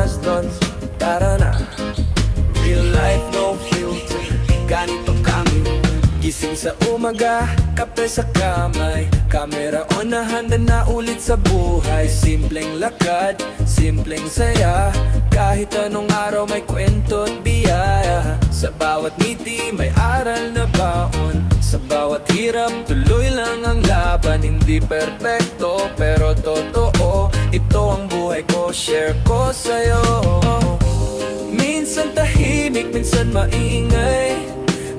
Marston, tara na. Real life, no filter, ganito kami. Gising sa umaga, kape sa kamay, camera on na handa na ulit sa buhay. Simpleng lakad, simpleng saya, kahit anong araw may kwento at biyaya. Sa bawat ngiti may aral na baon, sa bawat hirap tuloy lang ang laban. Hindi perpekto pero totoo, ito ang buhay ko, share ko sa'yo. Minsan tahimik, minsan maingay,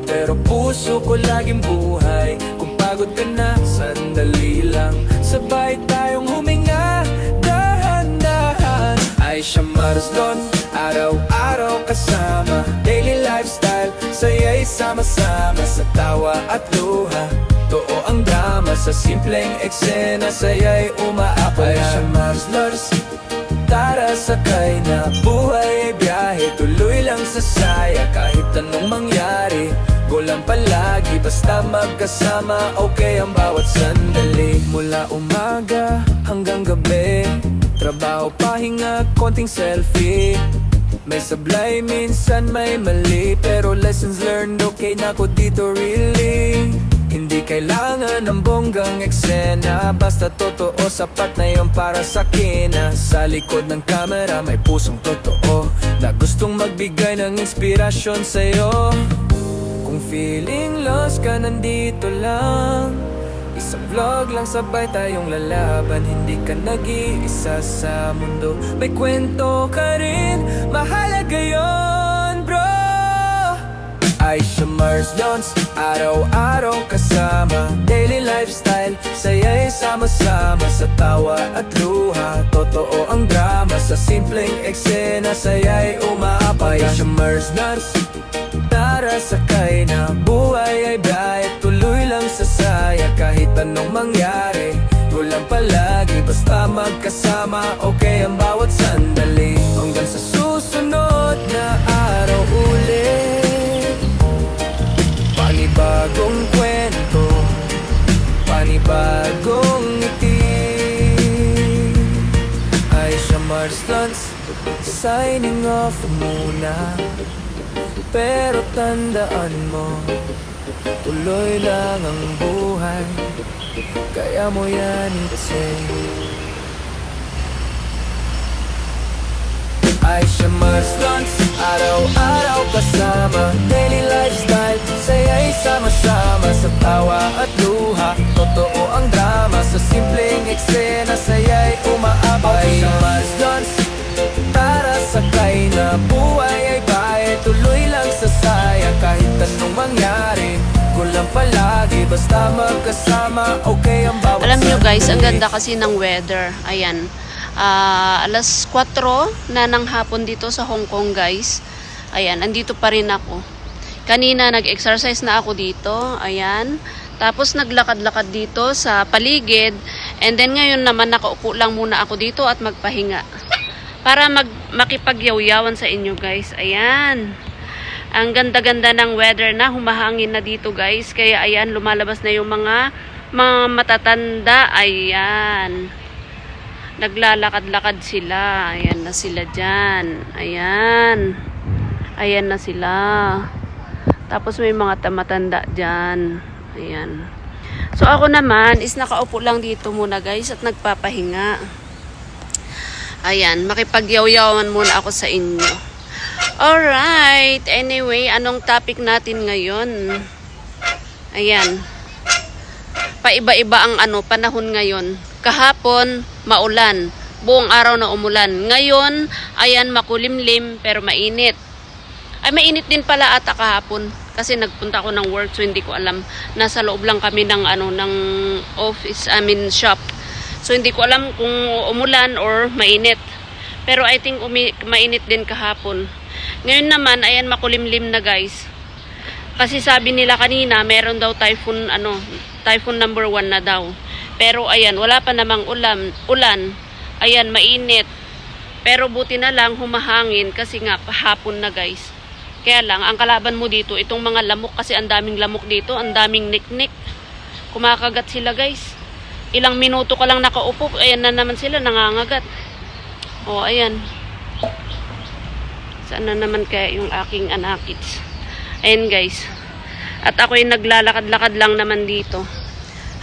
pero puso ko laging buhay. Kung pagod ka na, sandali lang, sabay tayong huminga, dahan-dahan. Aisha Marston, araw-araw kasama, daily lifestyle, saya'y sama-sama, sa tawa at luha, totoo ang drama, sa simpleng eksena, saya'y umaapay. Aisha Marston, tara sakay na, buhay ay biyahe, tuloy lang sa saya, kahit anong mangyari, go lang palagi, basta magkasama, okay ang bawat sandali. Mula umaga hanggang gabi, trabaho, pahinga, konting selfie, may sablay, minsan may mali, pero lessons learned, okay na ko dito really. Hindi kailangan ng bonggang eksena, basta totoo, sapat na yun para sa kina. Sa likod ng camera may pusong totoo, na gustong magbigay ng inspirasyon sa'yo. Kung feeling lost ka, nandito lang, isang vlog lang, sabay tayong lalaban. Hindi ka nag-iisa sa mundo, may kwento ka rin, mahalaga yun bro. Aisha Marston, araw-araw kasama, daily lifestyle, saya'y sama-sama, sa tawa at luha, totoo ang drama, sa simpleng eksena, saya'y umaapay. Aisha Marston, tara sakay na, buhay ay biyahe, tuloy lang sa saya, kahit anong mangyari, walang palagi, basta magkasama, okay ang bawat sandali. Hanggang sa susunod na araw ulit, panibagong kwento, panibagong ngiti. Aisha Marston, signing off muna, pero tandaan mo, tuloy lang ang buhay, kaya mo yan i-say. Aisha Marston, araw-araw kasama, daily lifestyle, saya'y sama-sama, sa tawa at luha, totoo ang drama, sa simpleng eksena, saya'y umaabay. Aisha Marston, tara sakay na, buhay ay bahay, tuloy lang sa saya, kahit anong mangyari, kulang palagi, basta magkasama, okay ang bawat. Alam nyo guys, ang ganda kasi ng weather. Ayan, alas 4 na ng hapon dito sa Hong Kong guys. Ayan, andito pa rin ako. Kanina nag-exercise na ako dito. Ayan, tapos naglakad-lakad dito sa paligid. And then ngayon naman nakaupo lang muna ako dito at magpahinga, para makipagyaw-yawan sa inyo guys. Ayan, ang ganda-ganda ng weather na, humahangin na dito guys. Kaya ayan, lumalabas na yung mga matatanda. Ayan, naglalakad-lakad sila. Ayan na sila dyan. Ayan, ayan na sila. Tapos may mga matanda dyan. Ayan. So ako naman is nakaupo lang dito muna guys at nagpapahinga. Ayan, makipagyaw-yawan muna ako sa inyo. Alright, anyway, anong topic natin ngayon? Ayan, paiba-iba ang panahon ngayon. Kahapon, maulan. Buong araw na umulan. Ngayon, ayan, makulimlim pero mainit. Ay, mainit din pala ata kahapon. Kasi nagpunta ako ng work, so hindi ko alam. Nasa loob lang kami ng, ng office, shop. So, hindi ko alam kung umulan or mainit. Pero I think mainit din kahapon. Ngayon naman, ayan, makulimlim na guys. Kasi sabi nila kanina, meron daw typhoon, typhoon number 1 na daw. Pero ayan, wala pa namang ulan. Ayan, mainit. Pero buti na lang humahangin kasi nga hapon na guys. Kaya lang, ang kalaban mo dito, itong mga lamok, kasi ang daming lamok dito, ang daming niknik. Kumakagat sila guys. Ilang minuto ka lang nakaupo, ayan na naman sila, nangangagat. O, ayan. Saan na naman kaya yung aking anakits? Ayan guys. At ako'y naglalakad-lakad lang naman dito.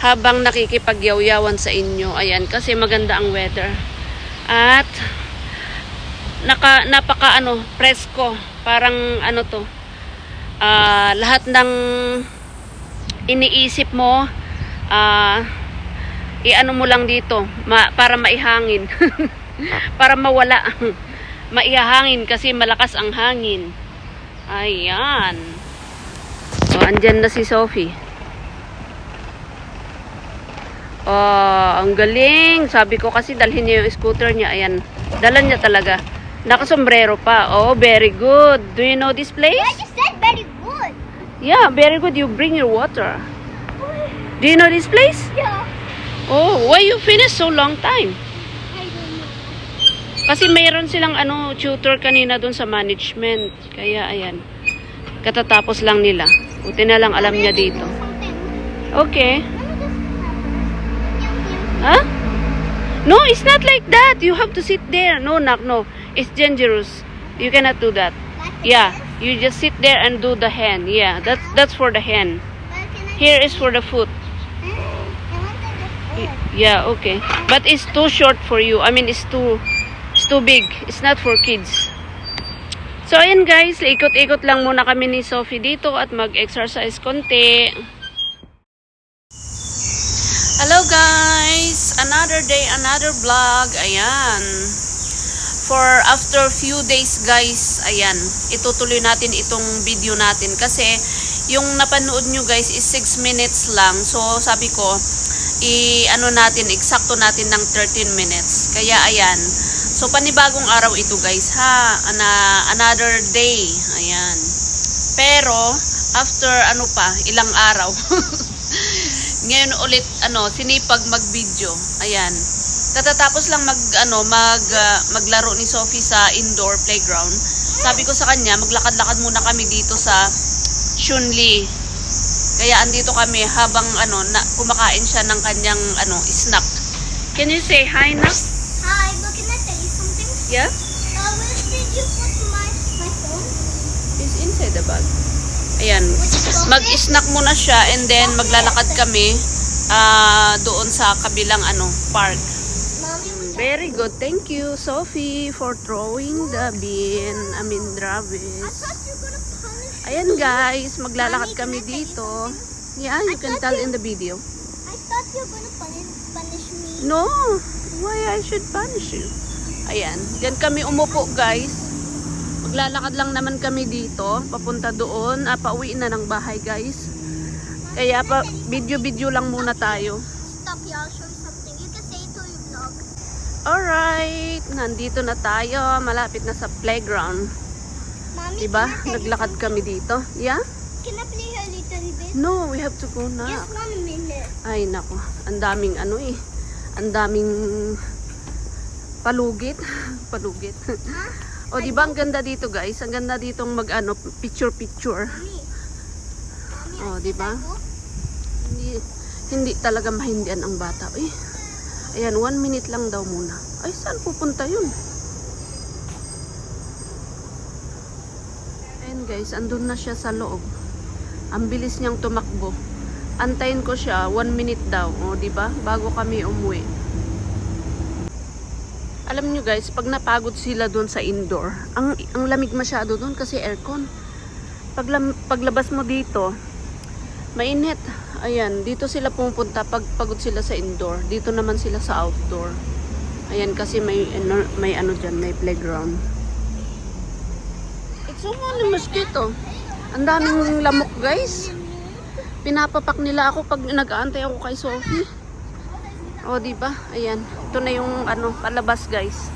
Habang nakikipagyaw-yawan sa inyo. Ayan, kasi maganda ang weather. At napaka presko. Parang to. Lahat ng iniisip mo, iano mo lang dito para maihangin. Para mawala. Maihangin kasi malakas ang hangin. Ayan. So, andyan na si Sophie. Ang galing. Sabi ko kasi dalhin niya yung scooter niya. Ayan. Dala niya talaga. Nakasombrero pa. Oh, very good. Do you know this place? I just said very good. Yeah, very good. You bring your water. Do you know this place? Yeah. Oh, why you finish so long time? I don't know. Kasi mayroon silang tutor kanina doon sa management. Kaya ayan. Katatapos lang nila. Buti na lang alam niya dito. Okay. Huh? No, it's not like that. You have to sit there. No, no. It's dangerous. You cannot do that. Yeah, you just sit there and do the hand. Yeah, that's for the hand. Here is for the foot. Yeah, okay. But it's too short for you. I mean, it's too big. It's not for kids. So, ayan guys, ikot-ikot lang muna kami ni Sophie dito at mag-exercise konti. Hello guys! Another day, another vlog. Ayan. For after few days guys, ayan, itutuloy natin itong video natin. Kasi, yung napanood nyo guys is 6 minutes lang. So, sabi ko, eksakto natin ng 13 minutes. Kaya, ayan. So, panibagong araw ito guys, ha? Another day. Ayan. Pero, after, ilang araw. Ngayon ulit, sinipag mag-video. Ayan. Katatapos lang maglaro ni Sophie sa indoor playground. Sabi ko sa kanya, maglakad-lakad muna kami dito sa Shunli. Kaya andito kami habang, kumakain siya ng kanyang, snack. Can you say hi na? Hi, but can I tell you something? Yeah? Where did you put my phone? It's inside the bag. Ayan. Which pocket? Mag-snack muna siya and then maglalakad kami doon sa kabilang park. Mommy, Very good. Thank you, Sophie, for throwing the bin. I Travis. thought you were gonna punish Ayan guys, maglalakad Mommy, kami can I tell you dito. something? Yeah, you can tell in the video. I thought you were gonna punish me. No, why I should punish you? Ayan, diyan kami umupo guys. Maglalakad lang naman kami dito, papunta doon. Pauwi na ng bahay guys. Kaya video-video lang muna tayo. Stop here, I'll show you something. You can say it to your vlog. Alright, nandito na tayo. Malapit na sa playground. Mommy, Diba? can I tell you Naglakad something? kami dito. Yeah? Can I play a little bit? No, we have to go na. Just 1 minute. Ay nako, ang daming ang daming palugit. Palugit. O di ba ang ganda dito guys? Ang ganda ditong picture. Mommy. O di ba? Hindi talaga mahindian ang bata. Ayan, 1 minute lang daw muna. Ay, saan pupunta yun? Ayan guys, andun na siya sa loob. Ang bilis niyang tumakbo. Antayin ko siya, 1 minute daw. O, di ba? Bago kami umuwi. Alam nyo guys, pag napagod sila doon sa indoor, ang lamig masyado doon kasi aircon. Paglabas mo dito, mainit. Ayan, dito sila pupunta pag pagod sila sa indoor. Dito naman sila sa outdoor. Ayan, kasi may dyan, may playground. It's so many mosquito. Ang daming lamok guys. Pinapapak nila ako pag nag-aantay ako kay Sophie. O, diba? Ayan. Ito na yung palabas guys.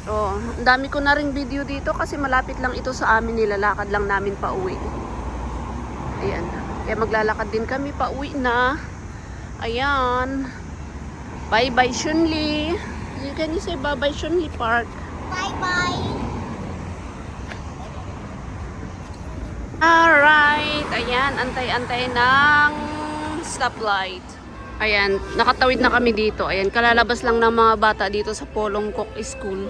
O, ang dami ko na ring video dito kasi malapit lang ito sa amin. Nilalakad lang namin pa uwi. Ayan. Kaya maglalakad din kami pa uwi na. Ayan. Bye-bye Shunli. Can you say bye-bye Shunli Park? Bye-bye. Alright. Ayan. Antay-antay ng stoplight. Ayan, nakatawid na kami dito. Ayan, kalalabas lang ng mga bata dito sa Polongkok School.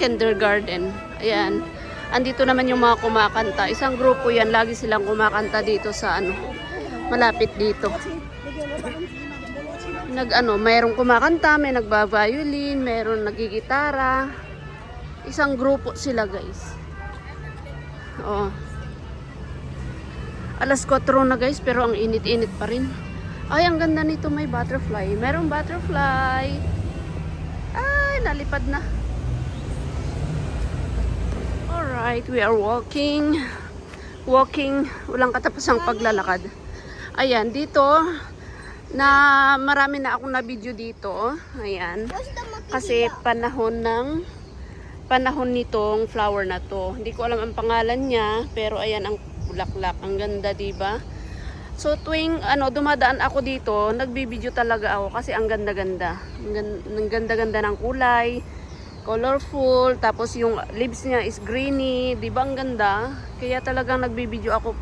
kindergarten. Ayan. Andito naman yung mga kumakanta. Isang grupo yan. Lagi silang kumakanta dito sa ano, malapit dito. Mayroong kumakanta, may nagba-violin, mayroong nagigitara. Isang grupo sila, guys. Oh. Alas 4 na, guys, pero ang init-init pa rin. Ay, ang ganda nito, may butterfly. Merong butterfly. Ay, nalipad na. Alright, we are walking. Walking, walang katapusang paglalakad. Ayan, dito, na marami na akong na-video dito. Ayan. Kasi panahon nitong flower na to. Hindi ko alam ang pangalan niya, pero ayan ang bulaklak. Ang ganda, diba? So tuwing dumadaan ako dito, nagbibideo talaga ako kasi ang ganda-ganda. Ang ganda-ganda ng kulay, colorful, tapos yung leaves niya is greeny, 'di ba ang ganda? Kaya talagang nagbibideo ako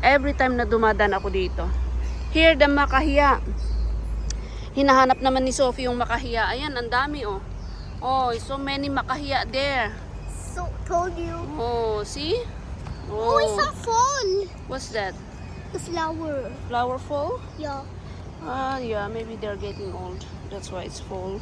every time na dumadaan ako dito. Here the makahiya. Hinahanap naman ni Sophie yung makahiya. Ayan, ang dami oh. Oh, so many makahiya there. So, told you. Oh, see? Oh, it's a fall. What's that? The flower. Flower fall? Yeah. Yeah, maybe they're getting old. That's why it's fall.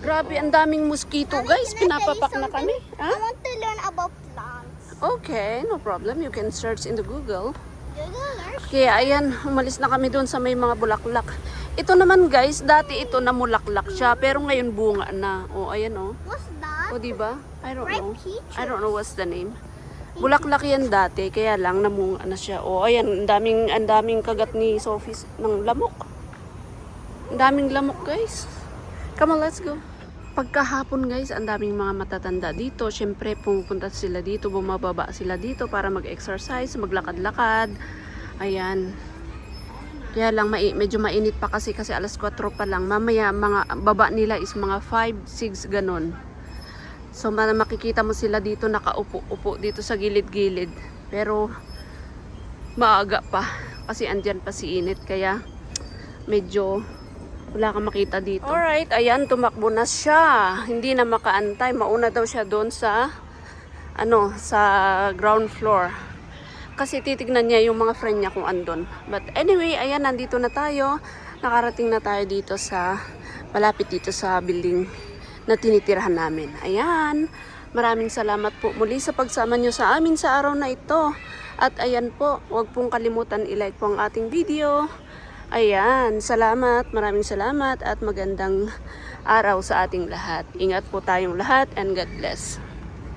Grabe, ang daming mosquito, guys. Pinapapak na kami. I want to learn about plants. Okay, no problem. You can search in the Google. Google. Kaya ayan, umalis na kami doon sa may mga bulaklak. Ito naman, guys, dati ito na mulaklak siya, pero ngayon bunga na. Oh, ayan oh. What's that? O, diba? I don't Ripe know. peaches. I don't know what's the name. Bulaklak yan dati, kaya lang namunga na siya. O, ayan, ang daming kagat ni Sophie ng lamok. Ang daming lamok, guys. Come on, let's go. Pagkahapon, guys, ang daming mga matatanda dito. Siyempre, pumupunta sila dito, bumababa sila dito para mag-exercise, maglakad-lakad. Ayan. Kaya lang, medyo mainit pa kasi alas 4 pa lang. Mamaya, mga baba nila is mga 5, 6, ganon. So makikita mo sila dito nakaupo-upo dito sa gilid-gilid. Pero maaga pa kasi andyan pa si init kaya medyo wala kang makita dito. Alright, ayan, tumakbo na siya. Hindi na makaantay. Mauna daw siya doon sa sa ground floor. Kasi titignan niya yung mga friend niya kung andon. But anyway, ayan, nandito na tayo. Nakarating na tayo dito malapit dito sa building na tinitirahan namin. Ayan, maraming salamat po muli sa pagsama nyo sa amin sa araw na ito. At ayan po, huwag pong kalimutan i-like po ang ating video. Ayan, salamat, maraming salamat at magandang araw sa ating lahat. Ingat po tayong lahat and God bless.